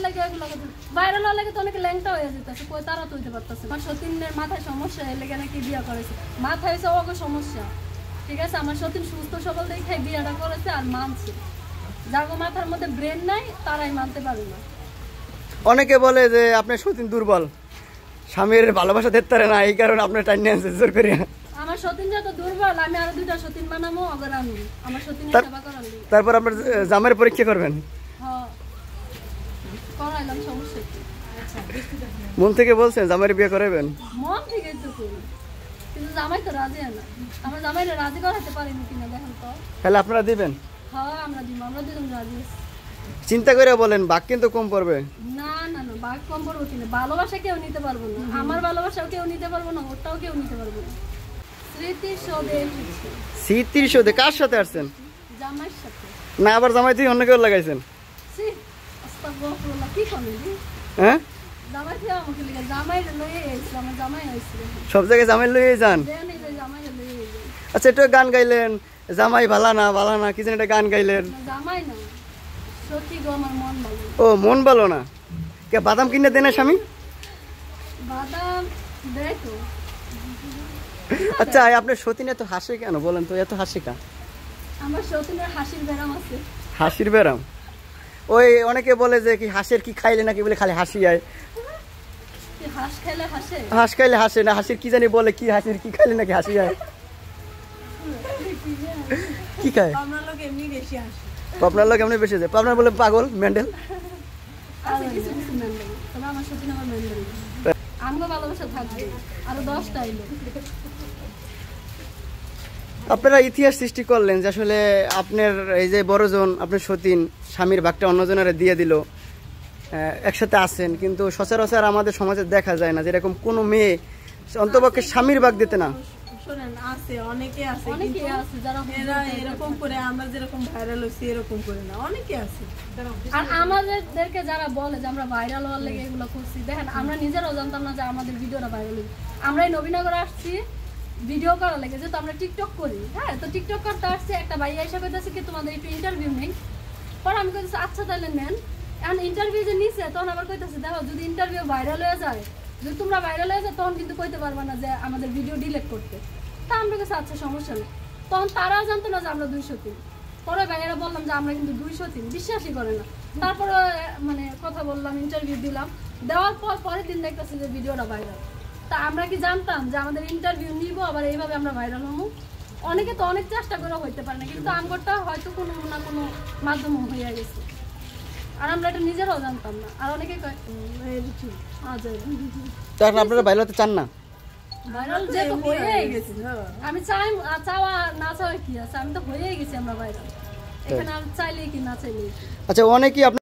লাগে এগুলো ভাইরাল হওয়ার লাগে তো অনেকে ল্যাংটা হয়ে যেতেছে, কই তারা তো হইতে পারতেছে। আমার সতীনের মাথায় সমস্যা, এর লেগে নাকি বিয়ে করেছে। মাথায় হয়েছে অগ সমস্যা, ঠিক আছে। আমার সতীন সুস্থ সবল দেখে বিয়েটা করেছে আর মানছে। যার মাথার মধ্যে ব্রেন নাই তারাই মানতে পারে না। অনেকে বলে যে আপনার সতীন দুর্বল, স্বামীর ভালোবাসা দেখতে পারে না, এই কারণে আপনার টাইম নিয়ে জোর করে। আমার সতীন যত দুর্বল, আমি আরো 2টা সতীন বানাবো, অগর আনবো আমার সতীনের সেবা করার। তারপর আপনার জামাইয়ের পরীক্ষা করবেন। হ্যাঁ করাইলাম, সমস্যা কি? মন থেকে বলছেন জামাইয়ের বিয়ে করাবেন? মন থেকে তো করি, কিন্তু জামাই তো রাজি না। আমার জামাইরে রাজি করাতে পারিনি কিনা দেখেন তো। তাহলে আপনারা দিবেন? হ্যাঁ আমরা দিব, আমরা দুজন রাজি আছি। চিন্তা করে বলেন, বাক কিন্তু কম পড়বে। না না না, বাঘ কম পড়বো কিনা? ভালোবাসা কেউ নিতে পারবো না, আমার ভালোবাসাও কেউ নিতে পারবো না, ওটাও কেউ নিতে পারবো না। স্মৃতির সদে এসেছি। স্মৃতির সৌধে কার সাথে আসছেন? জামাইয়ের সাথে। না আবার জামাই তুই অন্য কেউ লাগাইছেন? সি আস্তাগফিরুল্লাহ, কি করলি? হ্যাঁ জামাই থেকে আমাকে লিখে জামাই লয়ে এসেছিল, আমার জামাই আসছিল। সব জায়গায় জামাই লইয়ে যান? দেন এই যে জামাই লয়ে যায়। আচ্ছা একটু গান গাইলেন, জামাই ভালা না কি যেন একটা গান গাইলেন। জামাই না, সত্যি গো আমার মন ভালো। ও মন ভালো না? কে বাদাম কিনে দেন স্বামী? বাদাম দেখো। আচ্ছা আপনার সতীন এত হাসে কেন বলেন তো, এত হাসি কেন? আমার সতীনের হাসির ব্যারাম আছে। হাসির ব্যারাম? ওই অনেকে বলে যে কি হাসির কি খাইলে নাকি বলে খালি হাসি আয়। কি হাঁস খেলে হাসে? হাঁস খাইলে হাসে না, হাসির কি জানি বলে, কি হাসির কি খাইলে নাকি হাসি আয়। কি খায়? আপনার লোক এমনি বেশি হাসে। আপনার লোক এমনি বেশি যায়, আপনার বলে পাগল মেন্ডেল। আছে কিছু কিছু মেন্ডেল, তবে আমার সতীন আমার মেন্ডেল। আমগো ভালোবাসা থাকবে আরো 10টা এলো। আপনারা ইতিহাস সৃষ্টি করলেন যে আসলে আপনার এই যে বড়জন আপনার সতীন স্বামীর ভাগটা অন্যজনের দিয়ে দিল, একসাথে আছেন, কিন্তু সচরাচর আমাদের সমাজে দেখা যায় না যেরকম কোনো মেয়ে অন্তপক্ষে স্বামীর ভাগ দিতে না। শোনেন আছে, অনেকে আছে, অনেকে কিন্তু আছে যারা এরা এরকম করে, আমরা যেরকম ভাইরাল হইছি এরকম করে না, অনেকে আছে। আর আমাদেরকে যারা বলে যে আমরা ভাইরাল হওয়ার লেগে এগুলো করছি, দেখেন আমরা নিজেরাও জানতাম না যে আমাদের ভিডিওটা ভাইরাল হবে। আমরা এই নবীনগরে আসছি ভিডিও করার লেগে, যেহেতু আমরা টিকটক করি। হ্যাঁ, তো টিকটক করতে আসছে, একটা ভাইয়া এসে কইতাছে কি তোমাদের একটু ইন্টারভিউ নেই। পরে আমি কইতেছি আচ্ছা তাহলে নেন। এখন ইন্টারভিউ যে নিছে, তখন আবার কইতাছে দেখো যদি ইন্টারভিউ ভাইরাল হয়ে যায়, যদি তোমরা ভাইরাল হয়ে যায় তখন কিন্তু কইতে পারবা না যে আমাদের ভিডিও ডিলিট করতে। তা আমরা কাছে আচ্ছা সমস্যা নেই। তখন তারাও জানতো না যে আমরা 203। পরে ভাইয়ারা বললাম যে আমরা কিন্তু 203, বিশ্বাসই করে না। তারপরে মানে কথা বললাম, ইন্টারভিউ দিলাম, দেওয়ার পর পরের দিন দেখতেছি যে ভিডিওটা ভাইরাল। তা আমরা কি জানতাম যে আমাদের ইন্টারভিউ নিব আবার এইভাবে আমরা ভাইরাল হবো? অনেকে তো অনেক চেষ্টা করে হইতে পারে না, কিন্তু আমগরটা হয়তো কোনো না কোনো মাধ্যম হইয়া গেছে, আর আমরা এটা নিজেরাও জানতাম না। আর অনেকে কয় তখন আপনারা ভাইরাল হতে চান না? ভাইরাল যেহেতু হয়েই গেছে, আমি চাই চাওয়া না চাওয়া কি আছে, আমি তো হয়েই গেছি আমরা ভাইরাল। এখানে আমি চাইলেই কি না চাইলেই। আচ্ছা অনেকেই